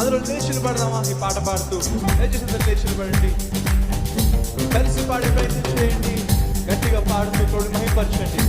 అందులో లేచి నిలబడదామా? ఈ పాట పాడుతూ దయచేసి లేచి నిలబడండి, కలిసి పాడే ప్రయత్నం చేయండి, గట్టిగా పాడుతూ తోడు మహిమపరచండి.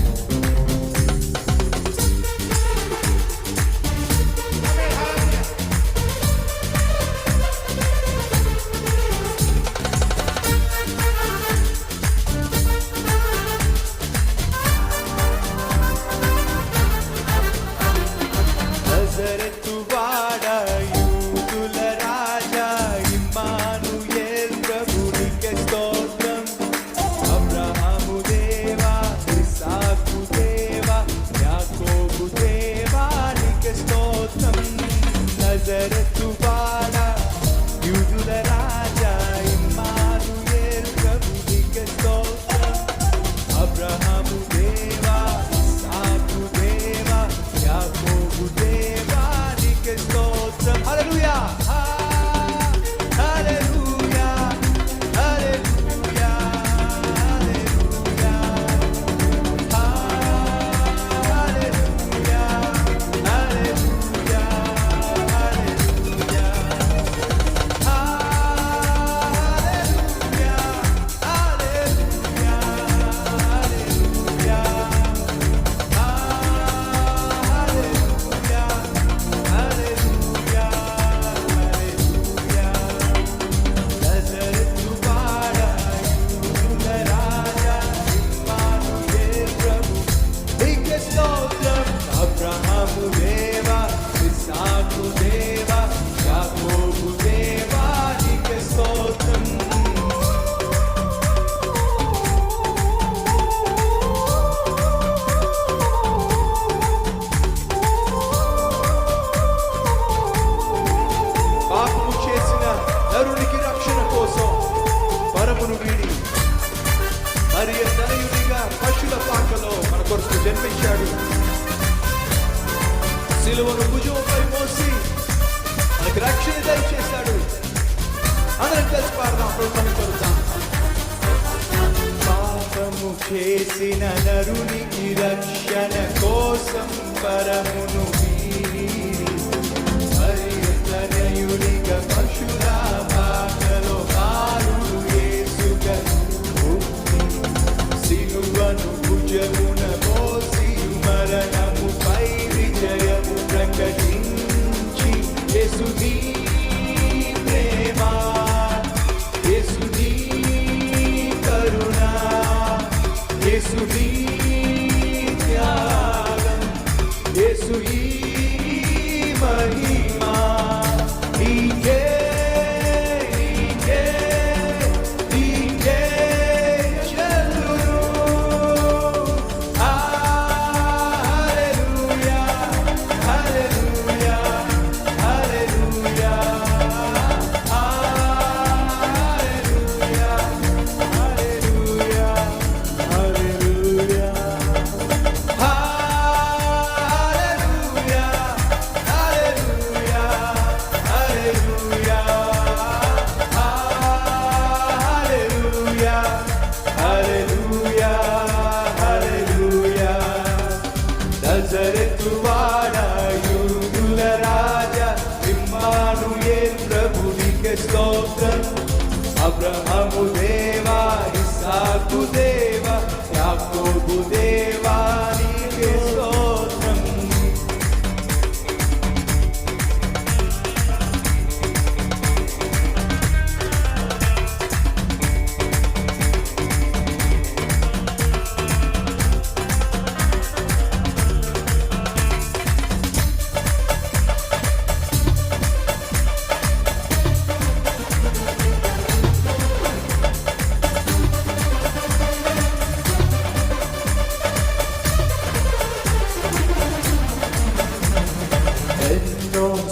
జన్మించాడు, సిలువను భుజంపై మోసి మనకు రక్షణ దయచేశాడు. అందరం కలిసి పాడదాం, ప్రభువుని కొలుద్దాం. పాపము చేసిన నరునికి రక్షణ కోసం పరమును వీడి తనయుడిగా పశుల పాకలో బాలుడు యేసుగా సిలువను భుజమున మోసి మరణముపై విజయము ప్రకటించి యేసుని ప్రేమ, యేసుని కరుణ, యేసుని త్యాగం, యేసు ఈ మహిమా నీకే అబ్రహాము దేవా, ఇస్సాకు దేవా, యాకోబు దేవా నీకే స్తోత్రం.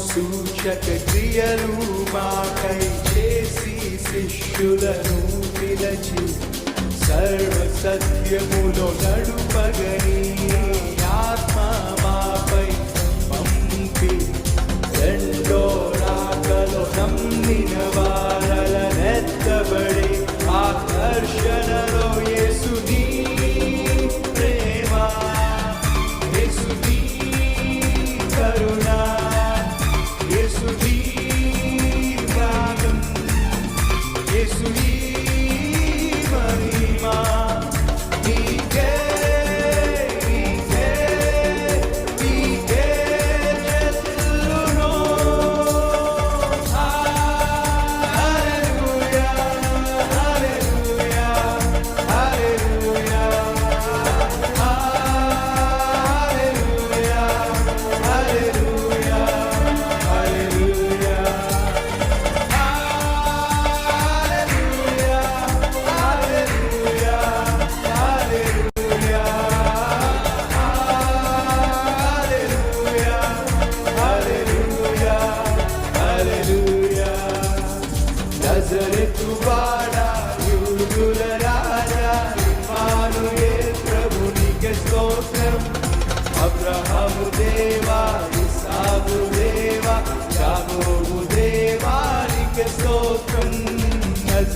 సూచక క్రియలు మాకై చేసి శిష్యులను పిలచి సర్వ సత్యములో నడుపగని ఆత్మ మాపై పంపి రెండో రాకలో నమ్మిన వారలనెత్తబడి ఆకర్షణలో యేసుని ప్రేమ, యేసుని కరుణ, యేసుని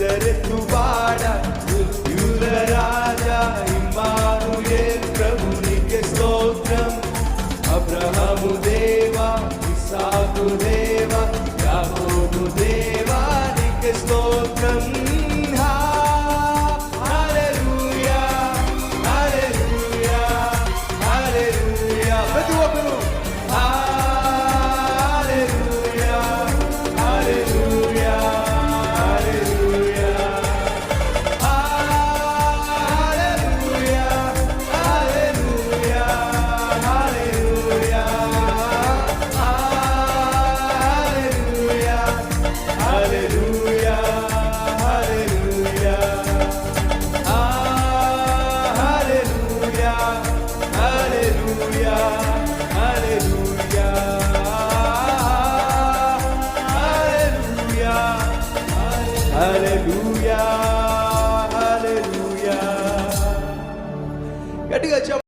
నజరెతు వాడ మృత్యుల రాజా ఇమ్మానుయేల్ ప్రభునికే స్తోత్రం. అబ్రహాము దేవా, ఇస్సాకు దేవా, యాకోబు దేవా నీకే స్తోత్రం. హల్లెలూయా, హల్లెలూయా, హల్లెలూయా. ప్రతి ఒక్కరు హల్లెలూయా, హల్లెలూయా, హల్లెలూయా, హల్లెలూయా, హల్లెలూయా, హల్లెలూయా, హల్లెలూయా, హల్లెలూయా, హల్లెలూయా, హల్లెలూయా, హల్లెలూయా, హల్లెలూయా, హల్లెలూయా, హల్లెలూయా. గట్టిగా చెప్పండి.